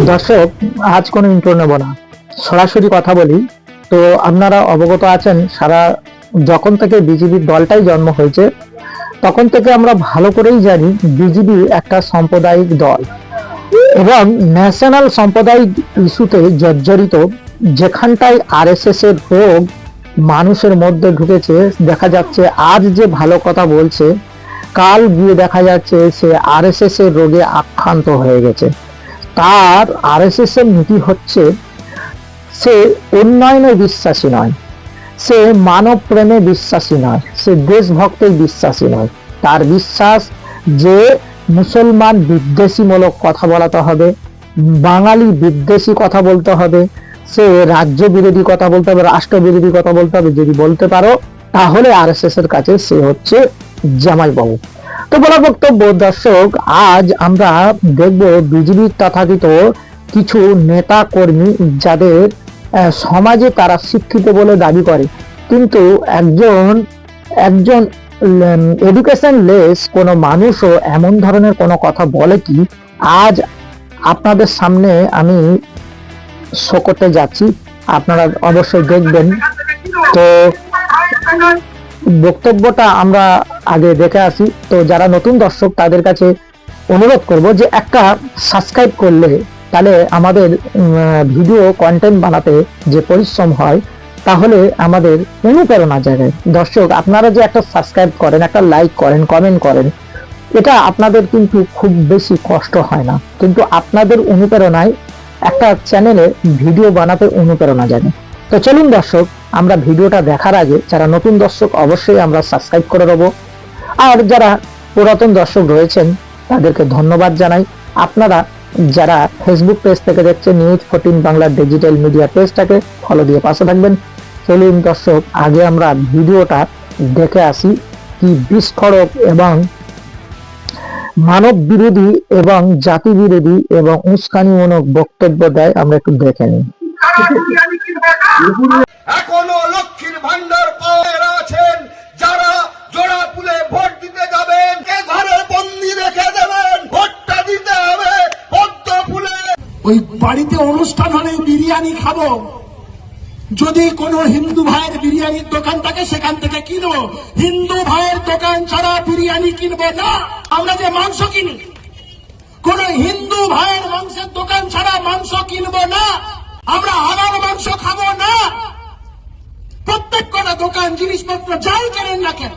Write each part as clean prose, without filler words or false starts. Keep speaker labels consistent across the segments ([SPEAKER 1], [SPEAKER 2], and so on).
[SPEAKER 1] দর্শক, আজ কোনো ইন্ট্রো নেব না, সরাসরি কথা বলি। তো আপনারা অবগত আছেন, যখন থেকে বিজেপির দলটাই জন্ম হয়েছে তখন থেকে আমরা ভালো করেই জানি বিজেপি একটা সাম্প্রদায়িক দল এবং ন্যাশনাল সাম্প্রদায়িক ইস্যুতে জর্জরিত। যেখানটায় আরএসএস এর রোগ মানুষের মধ্যে ঢুকেছে, দেখা যাচ্ছে আজ যে ভালো কথা বলছে, কাল গিয়ে দেখা যাচ্ছে সে আরএসএস এর রোগে আক্রান্ত হয়ে গেছে। তার আরএসএস এর নীতি হচ্ছে, সে উন্নয়নে বিশ্বাসী নয়, সে মানব প্রেমে বিশ্বাসী নয়, সে দেশভক্তে বিশ্বাসী নয়। তার বিশ্বাস যে মুসলমান বিদ্বেষীমূলক কথা বলাতে হবে, বাঙালি বিদ্বেষী কথা বলতে হবে, সে রাজ্য বিরোধী কথা বলতে হবে, রাষ্ট্র বিরোধী কথা বলতে হবে। যদি বলতে পারো তাহলে আরএসএস এর কাছে সে হচ্ছে জামাইবাবু। তো বলা বক্তব্য, দর্শক, আজ আমরা দেখব বিজেপির তথাকথিত কিছু নেতা কর্মী যাদের সমাজে তারা শিক্ষিত বলে দাবি করে, কিন্তু একজন একজন এডুকেশন লেস কোনো মানুষও এমন ধরনের কোনো কথা বলে কি, আজ আপনাদের সামনে আমি শো করতে যাচ্ছি, আপনারা অবশ্যই দেখবেন। তো বক্তব্যটা আমরা আগে দেখে আসি। তো যারা নতুন দর্শক তাদের কাছে অনুরোধ করব যে একটা সাবস্ক্রাইব করলে তাহলে আমাদের ভিডিও কন্টেন্ট বানাতে যে পরিশ্রম হয় তাহলে আমাদের অনুপ্রেরণা জাগায়। দর্শক, আপনারা যে একটা সাবস্ক্রাইব করেন, একটা লাইক করেন, কমেন্ট করেন, এটা আপনাদের কিন্তু খুব বেশি কষ্ট হয় না, কিন্তু আপনাদের অনুপ্রেরণায় একটা চ্যানেলে ভিডিও বানাতে অনুপ্রেরণা জাগে। তো চলুন দর্শক, আমরা ভিডিওটা দেখার আগে যারা নতুন দর্শক অবশ্যই আমরা সাবস্ক্রাইব করে নেব, আর যারা পুরাতন দর্শক রয়েছেন তাদেরকে ধন্যবাদ জানাই। আপনারা যারা ফেসবুক পেজ থেকে দেখছেন, নিউজ14 বাংলার ডিজিটাল মিডিয়া পেজটাকে ফলো দিয়ে পাশে থাকবেন। চলুন দর্শক, আগে আমরা ভিডিওটা দেখে আসি কি বিস্ফোরক এবং মানব বিরোধী এবং জাতি বিরোধী এবং উস্কানিমূলক বক্তব্য দেয়, আমরা একটু দেখে নিই।
[SPEAKER 2] এখনো লক্ষ্মীর ভান্ডার পাওয়ার আছেন যারা জোড়া ফুলে ভোট দিতে যাবেন, ঘরে বন্দি রেখে দেবেন, ভোটটা দিতে হবে পদ্ম ফুলে।
[SPEAKER 3] ওই বাড়িতে অনুষ্ঠান হলে বিরিয়ানি খাবো, যদি কোনো হিন্দু ভাইয়ের বিরিয়ানির দোকান থাকে সেখান থেকে কিনবো, হিন্দু ভাইয়ের দোকান ছাড়া বিরিয়ানি কিনবো না। আমরা যে মাংস কিনি, কোন হিন্দু ভাইয়ের মাংসের দোকান ছাড়া মাংস কিনবো না। আমরা হালাল মাংস খাবো না। প্রত্যেক কটা দোকান জিনিসপত্র যাই কেনেন না কেন,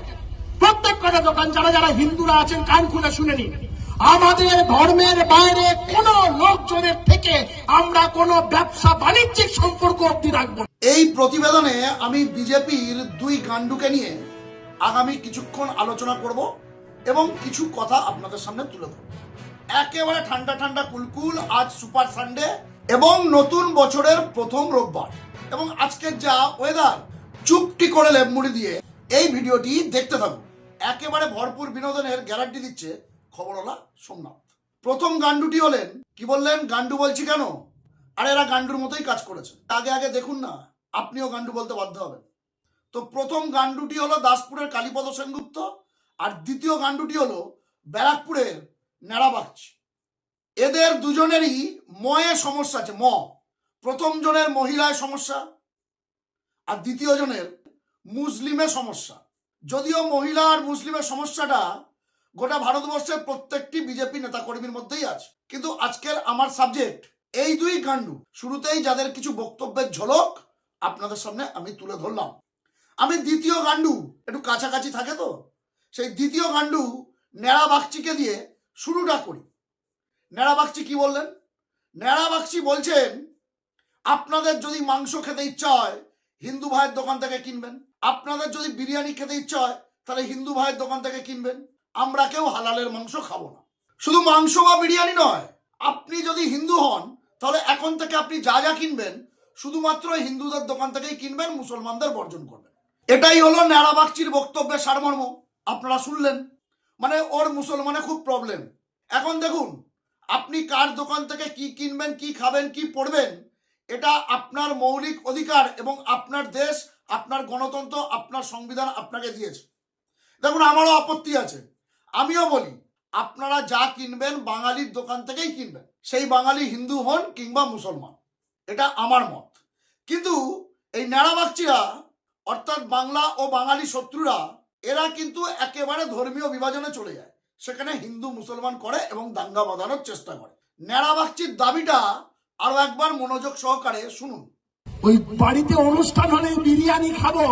[SPEAKER 3] প্রত্যেক কটা দোকান যারা যারা হিন্দুরা আছেন কান খুলে শুনে নিন, আমাদের ধর্মের বাইরে কোন লোকজনের থেকে আমরা কোন ব্যবসা বাণিজ্যিক সম্পর্ক অব্দি রাখবো।
[SPEAKER 2] এই প্রতিবেদনে আমি বিজেপির দুই গান্ডুকে নিয়ে আগামী কিছুক্ষণ আলোচনা করব এবং কিছু কথা আপনাদের সামনে তুলে ধরব। একেবারে ঠান্ডা ঠান্ডা কুলকুল, আজ সুপার সানডে এবং নতুন বছরের প্রথম রোববার, এবং আজকের যা ওয়েদার, চুপটি করে লেবমুড়ি দিয়ে এই ভিডিওটি দেখতে থাকুন। একেবারে ভরপুর বিনোদনের গ্যারান্টি দিচ্ছে খবরওয়ালা সোমনাথ। প্রথম গান্ডুটি হলেন, কি বললেন, গান্ডু বলছি কেন, আর এরা গান্ডুর মতোই কাজ করেছে। আগে আগে দেখুন না, আপনিও গান্ডু বলতে বাধ্য হবেন। তো প্রথম গান্ডুটি হলো দাসপুরের কালীপদ সেনগুপ্ত, আর দ্বিতীয় গান্ডুটি হলো ব্যারাকপুরের নেড়াবাগচি। এদের দুজনেরই ময়ে সমস্যা আছে, প্রথম জনের মহিলায় সমস্যা আর দ্বিতীয় জনের মুসলিমের সমস্যা। যদিও মহিলা আর মুসলিমের সমস্যাটা গোটা ভারতবর্ষের প্রত্যেকটি বিজেপি নেতাকর্মীর মধ্যেই আছে, কিন্তু আজকের আমার সাবজেক্ট এই দুই গান্ডু। শুরুতেই যাদের কিছু বক্তব্যের ঝলক আপনাদের সামনে আমি তুলে ধরলাম। আমি দ্বিতীয় গান্ডু, একটু কাছাকাছি থাকে তো, সেই দ্বিতীয় গান্ডু নেড়াবাগচিকে দিয়ে শুরুটা করি। নেড়াবাগচি কি বললেন? নেড়াবাগচি বলছেন, আপনাদের যদি মাংস খেতে ইচ্ছা হয় হিন্দু ভাইয়ের দোকান থেকে কিনবেন, আপনাদের যদি বিরিয়ানি খেতে ইচ্ছা হয় তাহলে হিন্দু ভাইয়ের দোকান থেকে কিনবেন, আমরা কেউ হালালের মাংস খাবো না। শুধু মাংস বা বিরিয়ানি নয়, আপনি যদি হিন্দু হন তাহলে এখন থেকে আপনি যা যা কিনবেন শুধুমাত্র হিন্দুদের দোকান থেকেই কিনবেন, মুসলমানদের বর্জন করবেন। এটাই হলো নেড়াবাগচির বক্তব্যের সারমর্ম। আপনারা শুনলেন, মানে ওর মুসলমানে খুব প্রবলেম। এখন দেখুন, আপনি কার দোকান থেকে কি কিনবেন, কি খাবেন, কি পড়বেন, এটা আপনার মৌলিক অধিকার এবং আপনার দেশ, আপনার গণতন্ত্র, আপনার সংবিধান আপনাকে দিয়েছে। দেখুন, আমারও আপত্তি আছে, আমিও বলি আপনারা যা কিনবেন বাঙালির দোকান থেকেই কিনবেন, সেই বাঙালি হিন্দু হন কিংবা মুসলমান, এটা আমার মত। কিন্তু এই ন্যাড়াবাগচিরা অর্থাৎ বাংলা ও বাঙালি শত্রুরা এরা কিন্তু একেবারে ধর্মীয় বিভাজনে চলে যায়, সেখানে হিন্দু মুসলমান করে এবং দাঙ্গা বাঁধানোর চেষ্টা করে। ন্যাড়াবাগচির দাবিটা আরো একবার মনোযোগ সহকারে শুনুন।
[SPEAKER 3] ওই বাড়িতে অনুষ্ঠান হলে বিরিয়ানি খাবো,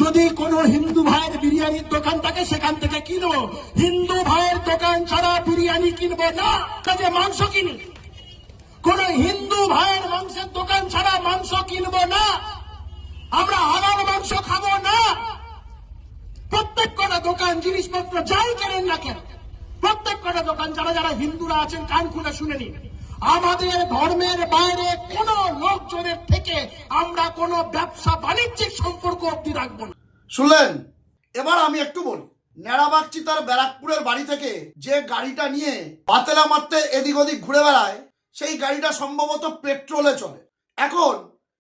[SPEAKER 3] যদি কোনো হিন্দু ভাইয়ের বিরিয়ানির দোকান থাকে সেখান থেকে কিনবো, হিন্দু ভাইয়ের দোকান ছাড়া বিরিয়ানি কিনবো না। কাজে মাংস কিনি, কোন হিন্দু ভাইয়ের মাংসের দোকান ছাড়া মাংস কিনবো না। আমরা হালাল মাংস খাবো না। প্রত্যেক কটা দোকান জিনিসপত্র যাই কেনেন না কেন, প্রত্যেক কটা দোকান যারা যারা হিন্দুরা আছেন কান খুলে শুনে নিন, আমাদের ধর্মের বাইরে কোন লোকজনের থেকে আমরা কোন ব্যবসা বাণিজ্যিক সম্পর্ক অব্দি রাখবো না।
[SPEAKER 2] শুনলেন? এবার আমি একটু বলি, ন্যাড়াবাগচি তার ব্যারাকপুরের বাড়ি থেকে যে গাড়িটা নিয়ে বাতেলা মারতে এদিক ওদিক ঘুরে বেড়ায়, সেই গাড়িটা সম্ভবত পেট্রোলে চলে। এখন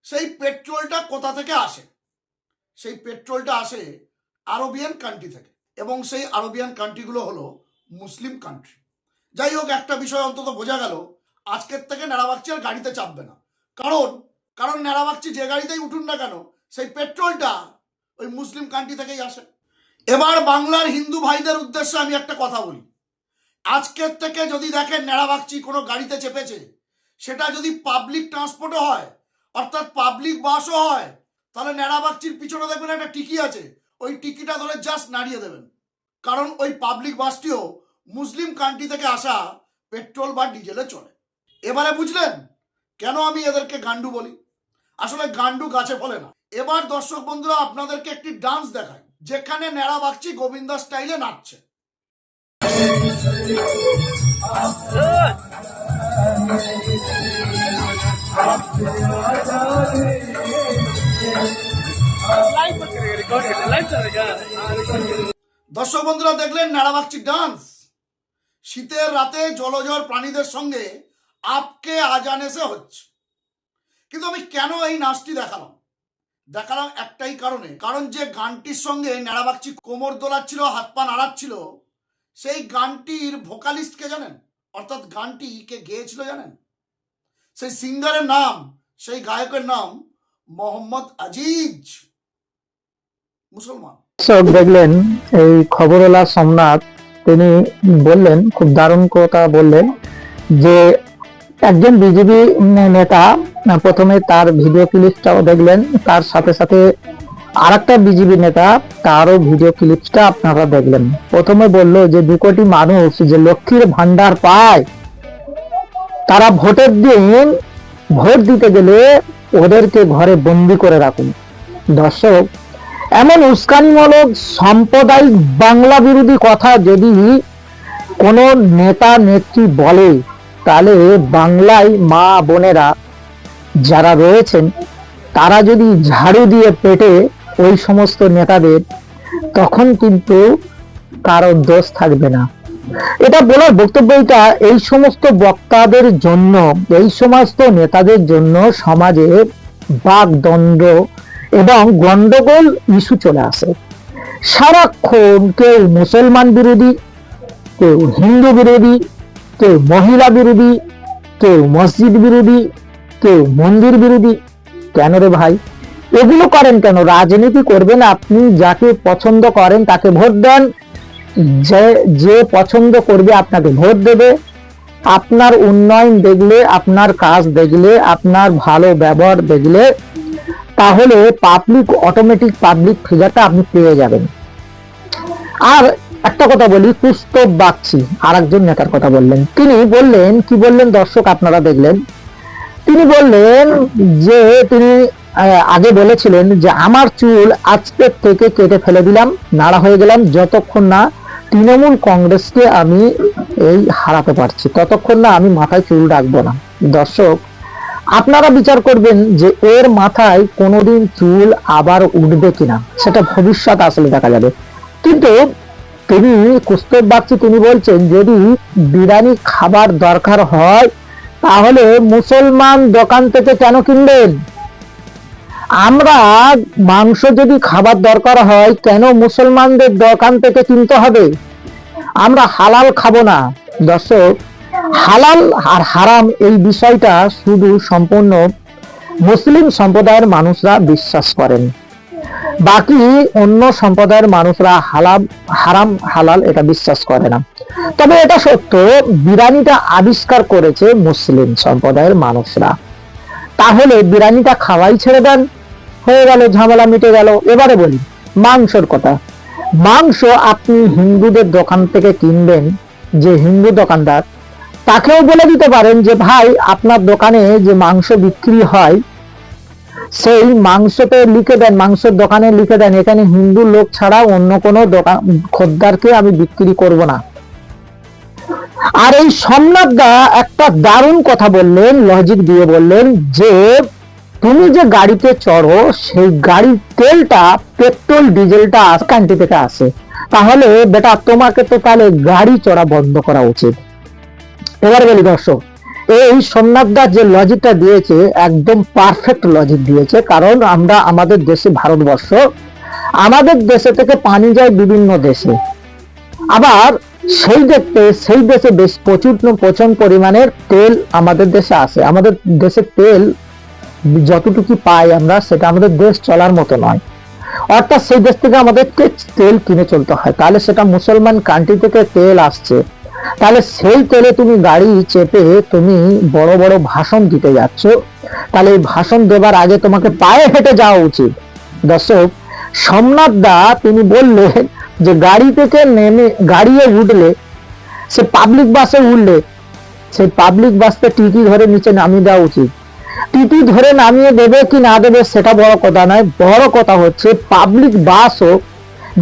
[SPEAKER 2] সেই পেট্রোলটা কোথা থেকে আসে? সেই পেট্রোলটা আসে আরবিয়ান কান্ট্রি থেকে, এবং সেই আরবিয়ান কান্ট্রিগুলো হলো মুসলিম কান্ট্রি। যাই হোক, একটা বিষয় অন্তত বোঝা গেল, আজকের থেকে ন্যাড়াবাগচি আর গাড়িতে চাপবে না। কারণ ন্যাড়াবাগচি যে গাড়িতেই উঠুন না কেন, সেই পেট্রোলটা ওই মুসলিম কান্ট্রি থেকেই আসে। এবার বাংলার হিন্দু ভাইদের উদ্দেশ্যে আমি একটা কথা বলি, আজকের থেকে যদি দেখেন ন্যাড়াবাগচি কোনো গাড়িতে চেপেছে, সেটা যদি পাবলিক ট্রান্সপোর্টও হয়, অর্থাৎ পাবলিক বাসও হয়, তাহলে ন্যাড়াবাগচির পিছনে দেখবেন একটা টিকি আছে, ওই টিকিটা ধরে জাস্ট নাড়িয়ে দেবেন। কারণ ওই পাবলিক বাসটিও মুসলিম কান্ট্রি থেকে আসা পেট্রোল বা ডিজেলে চলে। এবারে বুঝলেন কেন আমি এদেরকে গান্ডু বলি? আসলে গান্ডু গাছে ফলে না। এবার দর্শক বন্ধুরা আপনাদেরকে একটি ডান্স দেখায়, যেখানে ন্যাড়াবাগচি গোবিন্দা স্টাইলে নাচছে। দর্শক বন্ধুরা দেখলেন ন্যাড়াবাগচি ডান্স। শীতের রাতে জলজর প্রাণীদের সঙ্গে আপকে আজানেসে হচ্ছে। কিন্তু আমি কেন এই নাচটি দেখালাম একটাই কারণে, কারণ যে গানটির সঙ্গে ন্যাড়াবাগচি কোমর দোলাচ্ছিল, হাত পা নাড়াচ্ছিল, সেই গানটির ভোকালিস্ট কে জানেন? অর্থাৎ গানটি কে গেয়েছিল জানেন? সেই সিঙ্গারের নাম, সেই গায়কের নাম মোহাম্মদ আজিজ, মুসলমান।
[SPEAKER 1] দেখলেন এই খবরওয়ালা সোমনাথ, তিনি বললেন, খুব দারুণ কথা বললেন, যে একজন বিজেপি নেতা, প্রথমে তার ভিডিও ক্লিপটাও দেখলেন, তার সাথে সাথে আরেকটা বিজেপি নেতা, তারও ভিডিও ক্লিপটা আপনারা দেখলেন। প্রথমে বলল যে 2 কোটি মানুষ যে লক্ষ্মীর ভান্ডার পায়, তারা ভোটের দিন ভোট দিতে গেলে ওদেরকে ঘরে বন্দি করে রাখুন। দর্শক, এমন উস্কানিমূলক সাম্প্রদায়িক বাংলা বিরোধী কথা যদি কোনো নেতা নেত্রী বলে, তাহলে বাংলায় মা বোনেরা যারা রয়েছেন, তারা যদি ঝাড়ু দিয়ে পেটে ওই সমস্ত নেতাদের, তখন কিন্তু কারো দোষ থাকবে না। এটা বলার বক্তব্য, এটা এই সমস্ত বক্তাদের জন্য, এই সমস্ত নেতাদের জন্য সমাজে বাকদ্বন্দ্ব এবং গন্ডগোল ইস্যু চলে আসে। সারাক্ষণ কেউ মুসলমান বিরোধী, কেউ হিন্দু বিরোধী, কেউ মহিলা বিরোধী, কেউ মসজিদ বিরোধী, কেউ মন্দির বিরোধী। কেন রে ভাই, এগুলো করেন কেন? রাজনীতি করবেন, আপনি যাকে পছন্দ করেন তাকে ভোট দেন, যে পছন্দ করবে আপনাকে ভোট দেবে। আপনার উন্নয়ন দেখলে, আপনার কাজ দেখলে, আপনার ভালো ব্যবহার দেখলে, তাহলে পাবলিক অটোমেটিক পাবলিক ফিগারটা আপনি পেয়ে যাবেন। আর একটা কথা বলি, কুস্তব বাগচি আর একজন নেতার কথা বললেন। তিনি বললেন, কি বললেন দর্শক আপনারা দেখলেন। তিনি বললেন যে তিনি আগে বলেছিলেন যে আমার চুল আজকের থেকে কেটে ফেলে দিলাম, নাড়া হয়ে গেলাম, যতক্ষণ না তৃণমূল কংগ্রেসকে আমি এই হারাতে পারছি, ততক্ষণ না আমি মাথায় চুল রাখবো না। দর্শক, আপনারা বিচার করবেন যে এর মাথায় কোনোদিন চুল আবার উঠবে কিনা, সেটা ভবিষ্যৎ আসলে দেখা যাবে। কিন্তু তিনি কুস্তব বাগচি তিনি বলছেন, যদি বিরিয়ানি খাবার দরকার হয় তাহলে মুসলমান দোকান থেকে কেন কিনবেন? আমরা মাংস যদি খাবার দরকার হয়, কেন মুসলমানদের দোকান থেকে কিনতে হবে? আমরা হালাল খাবো না। দর্শক, হালাল আর হারাম এই বিষয়টা শুধু সম্পূর্ণ মুসলিম সম্প্রদায়ের মানুষরা বিশ্বাস করেন, বাকি অন্য সম্প্রদায়ের মানুষরা হারাম হালাল এটা বিশ্বাস করে না। তবে এটা সত্য, বিরিয়ানিটা আবিষ্কার করেছে মুসলিম সম্প্রদায়ের মানুষরা। তাহলে বিরিয়ানিটা খাওয়াই ছেড়ে দেন, হয়ে গেল, ঝামেলা মিটে গেল। এবারে বলি মাংসর কথা। মাংস আপনি হিন্দুদের দোকান থেকে কিনবেন, যে হিন্দু দোকানদার, তাকেও বলে দিতে পারেন যে ভাই আপনার দোকানে যে মাংস বিক্রি হয় সেই মাংসতে লিখে দেন, মাংসের দোকানে লিখে দেন এখানে হিন্দু লোক ছাড়া অন্য কোনো দোকান খদ্দারকে আমি বিক্রি করব না। আর এই সোমনাথ দা একটা দারুণ কথা বললেন, লজিক দিয়ে বললেন যে তুমি যে গাড়িতে চড়ো সেই গাড়ির তেলটা, পেট্রোল ডিজেলটা কান্ট্রি থেকে আসে, তাহলে বেটা তোমাকে তো তাহলে গাড়ি চড়া বন্ধ করা উচিত। এবার বলি দর্শক, এই সোমনাথ দা যে লজিকটা দিয়েছে একদম পারফেক্ট লজিক দিয়েছে। কারণ আমরা আমাদের দেশে, ভারতবর্ষ, আমাদের দেশে থেকে পানি যায় বিভিন্ন দেশে, আবার সেই দেশে বেশ প্রচুর পরিমাণের তেল আমাদের দেশে আসে। আমাদের দেশে তেল যতটুকু পাই আমরা, সেটা আমাদের দেশ চলার মতো নয়। অর্থাৎ সেই দেশ থেকে আমাদের তেল কিনে চলতে হয়। তাহলে সেটা মুসলমান কান্ট্রি থেকে তেল আসছে, তাহলে সেই তেলে তুমি গাড়ি চেপে তুমি বড় বড় ভাষণ দিতে যাচ্ছ, তাহলে এই ভাষণ দেবার আগে তোমাকে পায়ে হেঁটে যাওয়া উচিত। দর্শক, সোমনাথ দা তিনি বললেন যে গাড়ি থেকে নেমে গাড়িয়ে উঠলে, সে পাবলিক বাসে উঠলে, সেই পাবলিক বাসে টিটি ধরে নিচে নামিয়ে দেওয়া উচিত। টিটি ধরে নামিয়ে দেবে কি না দেবে সেটা বড় কথা নয়, বড় কথা হচ্ছে পাবলিক বাসও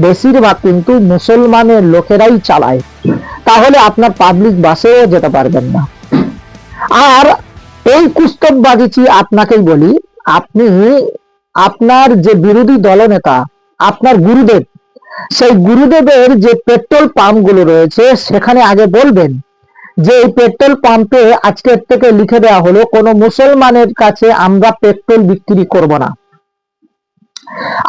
[SPEAKER 1] বেশিরভাগ কিন্তু মুসলমানের লোকেরাই চালায়, তাহলে আপনার পাবলিক বাসেও যেতে পারবেন না। আর এই কুস্তব বাগিচি আপনাকেই বলি, আপনি আপনার যে বিরোধী দলনেতা, আপনার গুরুদেব, সেই গুরুদেবের যে পেট্রোল পাম্প গুলো রয়েছে সেখানে আগে বলবেন যে এই পেট্রোল পাম্পে আজকের থেকে লিখে দেওয়া হলো কোনো মুসলমানের কাছে আমরা পেট্রোল বিক্রি করব না।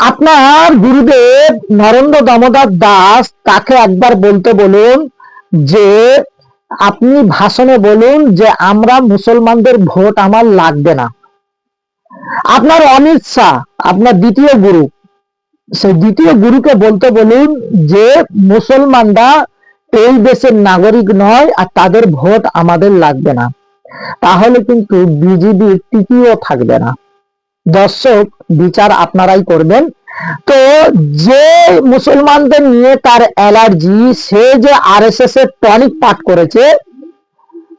[SPEAKER 1] আপনার গুরুদেব নরেন্দ্র দামোদর দাস, তাকে একবার বলতে বলুন যে আপনি ভাষণে বলুন যে আমরা মুসলমানদের ভোট আমার লাগবে না। আপনার অমিত শাহ, আপনার দ্বিতীয় গুরু, সেই দ্বিতীয় গুরুকে বলতে বলুন যে মুসলমানরা এই দেশের নাগরিক নয় আর তাদের ভোট আমাদের লাগবে না। তাহলে কিন্তু বিজেপির টিকিও থাকবে না। দর্শক, বিচার আপনারাই করবেন। তো যে মুসলমানদের নিয়ে তার অ্যালার্জি, সে যে আরএসএস এর টনিক পাঠ করেছে,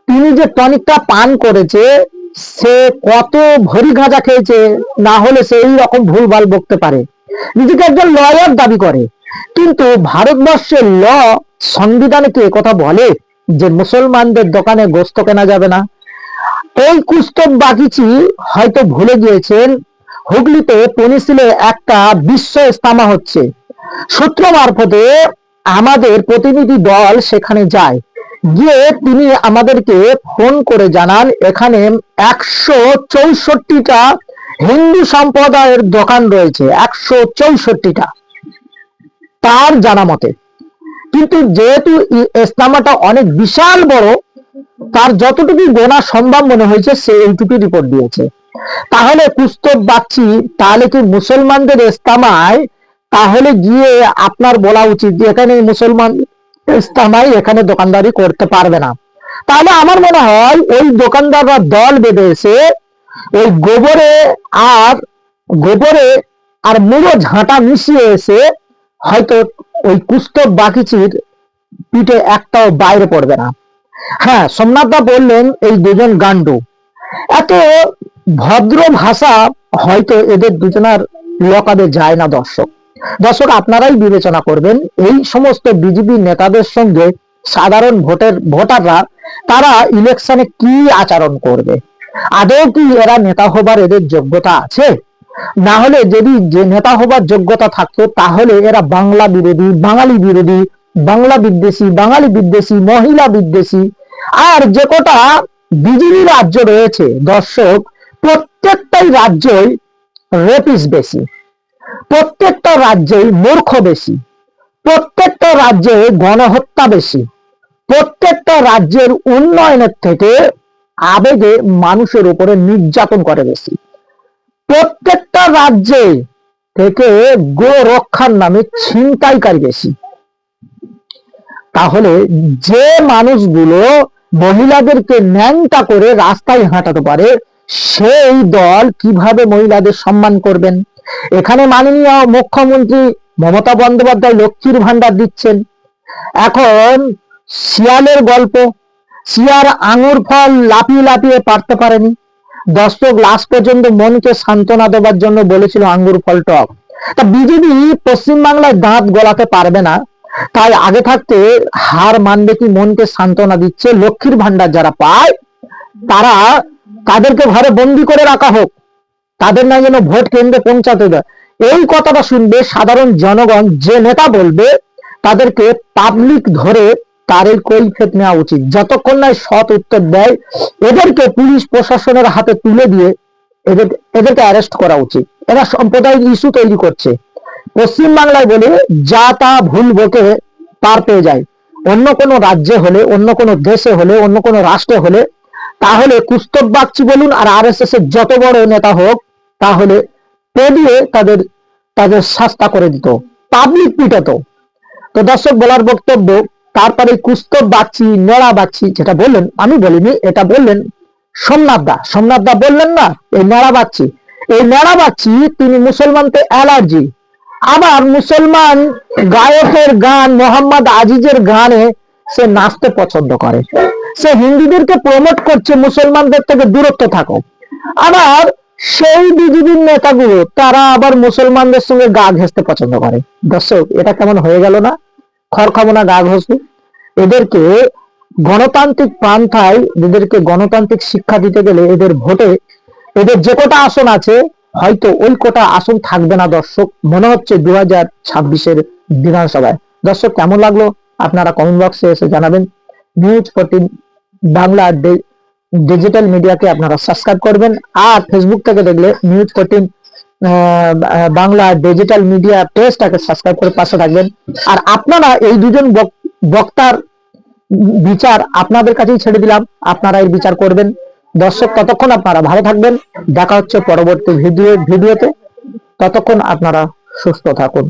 [SPEAKER 1] তিনি যে টনিকটা পান করেছে, সে কত ভরি গাঁজা খেয়েছে, না হলে সে এই রকম ভুলভাল বকতে পারে। নিজেকে একজন লয়ার দাবি করে, কিন্তু ভারতবর্ষের সংবিধানে কি কথা বলে যে মুসলমানদের দোকানে গোস্ত কেনা যাবে না? এই কুস্তব বাগিচি হয়তো ভুলে গিয়েছেন, হুগলিতে পেনিসিলে একটা বিশ্ব ইজতেমা হচ্ছে। সূত্র মারফতে আমাদের প্রতিনিধি দল সেখানে যায়, গিয়ে তিনি আমাদেরকে ফোন করে জানান এখানে 164টা হিন্দু সম্প্রদায়ের দোকান রয়েছে, 164টা তার জানা মতে। কিন্তু যেহেতু ইজতেমাটা অনেক বিশাল বড়, তার যতটুকু গোনা সম্ভব মনে হয়েছে সে এইটুকু রিপোর্ট দিয়েছে। তাহলে কুস্তব বাগচি, তাহলে কি মুসলমানদের ইজতেমায় তাহলে গিয়ে আপনার বলা উচিত যে এখানে মুসলমান ইজতেমায় এখানে দোকানদারি করতে পারবে না? তাহলে আমার মনে হয় ওই দোকানদাররা দল বেঁধে এসে ওই গোবরে আর মুড়ো ঝাঁটা মিশিয়ে এসে হয়তো ওই কুস্তব বাগিচির পিঠে একটাও বাইরে পড়বে না। হ্যাঁ, সোমনাথ দা বললেন এই দুজন গান্ডু, এত ভদ্র ভাষা হয়তো এদের দুজনার লকাবে যায় না। দর্শক আপনারাই বিবেচনা করবেন, এই সমস্ত বিজেপি নেতাদের সঙ্গে সাধারণ ভোটাররা তারা ইলেকশনে কি আচরণ করবে? আদৌ কি এরা নেতা হবার এদের যোগ্যতা আছে? না হলে যদি যে নেতা হবার যোগ্যতা থাকতো তাহলে এরা বাংলা বিরোধী, বাঙালি বিরোধী, বাংলা বিদ্বেষী, বাঙালি বিদ্বেষী, মহিলা বিদ্বেষী, আর যে কটা বিজেপি রাজ্য রয়েছে দর্শক, প্রত্যেকটাই রাজ্যই রেপিস বেশি, প্রত্যেকটা রাজ্যেই মূর্খ বেশি, প্রত্যেকটা রাজ্যে গণহত্যা বেশি, প্রত্যেকটা রাজ্যের উন্নয়নের থেকে আবেগে মানুষের উপরে নির্যাতন করে বেশি। প্রত্যেকটা রাজ্যে থেকে গো রক্ষার নামে ছিনতাইকারী বেশি। তাহলে যে মানুষগুলো মহিলাদেরকে ন্যাংটা করে রাস্তায় হাঁটাতে পারে, সেই দল কিভাবে মহিলাদের সম্মান করবেন? এখানে মাননীয় মুখ্যমন্ত্রী মমতা বন্দ্যোপাধ্যায় লক্ষ্মীর ভান্ডার দিচ্ছেন। এখন শিয়ালের গল্প, শিয়ার আঙুর ফল লাফিয়ে লাফিয়ে পারতে পারেনি। দর্শক লাস্ট পর্যন্ত মনকে সান্ত্বনা দেওয়ার জন্য বলেছিল আঙ্গুর ফল টক। তা বিজেপি পশ্চিমবাংলায় দাঁত গলাতে পারবে না, তাই আগে থাকতে হার মানবে কি মনকে সান্ত্বনা দিচ্ছে। লক্ষ্মীর ভান্ডার যারা পায় তারা, তাদেরকে ঘরে বন্দি করে রাখা হোক, তাদের না যেন ভোট কেন্দ্রে পৌঁছাতে দেয়। এই কথাটা শুনবে সাধারণ জনগণ। যে নেতা বলবে তাদেরকে পাবলিক ধরে তার এই কৈফিয়ত নেওয়া উচিত। যতক্ষণ না সৎ উত্তর দেয়, এদেরকে পুলিশ প্রশাসনের হাতে তুলে দিয়ে এদেরকে অ্যারেস্ট করা উচিত। এরা সাম্প্রদায়িক ইস্যু তৈরি করছে পশ্চিমবাংলায় বলে যা তা ভুল বকে পার পেয়ে যায়। অন্য কোনো রাজ্যে হলে, অন্য কোনো দেশে হলে, অন্য কোনো রাষ্ট্রে হলে, তাহলে কুস্তব বাগচি বলুন আর RSS এর যত বড় নেতা হোক, তাহলে পেডিয়ে তাদের শাস্তা করে দিত, পাবলিক পিটাতো। তো দর্শক বলার বক্তব্য, তারপরে কুস্তব বাগচি, নেড়া বাগচি যেটা বললেন, আমি বলিনি, এটা বললেন সোমনাথ দা বললেন না, এই নেড়া বাগচি তিনি মুসলমানতে অ্যালার্জি। আবার মুসলমান গায়কের গান, মোহাম্মদ আজিজের গানে সে নাচতে পছন্দ করে। সে হিন্দুদেরকে প্রমোট করছে মুসলমানদের থেকে দূরত্ব থাকো। আবার সেই বিজেপির নেতাগুলো তারা আবার মুসলমানদের সঙ্গে গা ঘেঁষতে পছন্দ করে। দর্শক, এটা কেমন হয়ে গেল না? খড় খাবো না গা ঘষবো। এদেরকে গণতান্ত্রিক পন্থায়, এদেরকে গণতান্ত্রিক শিক্ষা দিতে গেলে এদের ভোটে, এদের যে কটা আসন আছে হয়তো ওই কটা আসন থাকবে না। দর্শক, মনে হচ্ছে 2026-এর বিধানসভায়। দর্শক, কেমন লাগলো আপনারা কমেন্ট বক্সে এসে জানাবেন। নিউজ14 বাংলা ডিজিটাল মিডিয়াকে আপনারা সাবস্ক্রাইব করবেন, আর ফেসবুক থেকে দেখলে নিউজ14 বাংলা ডিজিটাল মিডিয়া পেজটাকে সাবস্ক্রাইব করে পাশে থাকবেন। আর আপনারা এই দুজন বক্তার বিচার আপনাদের কাছেই ছেড়ে দিলাম, আপনারা এই বিচার করবেন। দর্শক, ততক্ষণ আপনারা ভালো থাকবেন। দেখা হচ্ছে পরবর্তী ভিডিওতে। ততক্ষণ আপনারা সুস্থ থাকুন।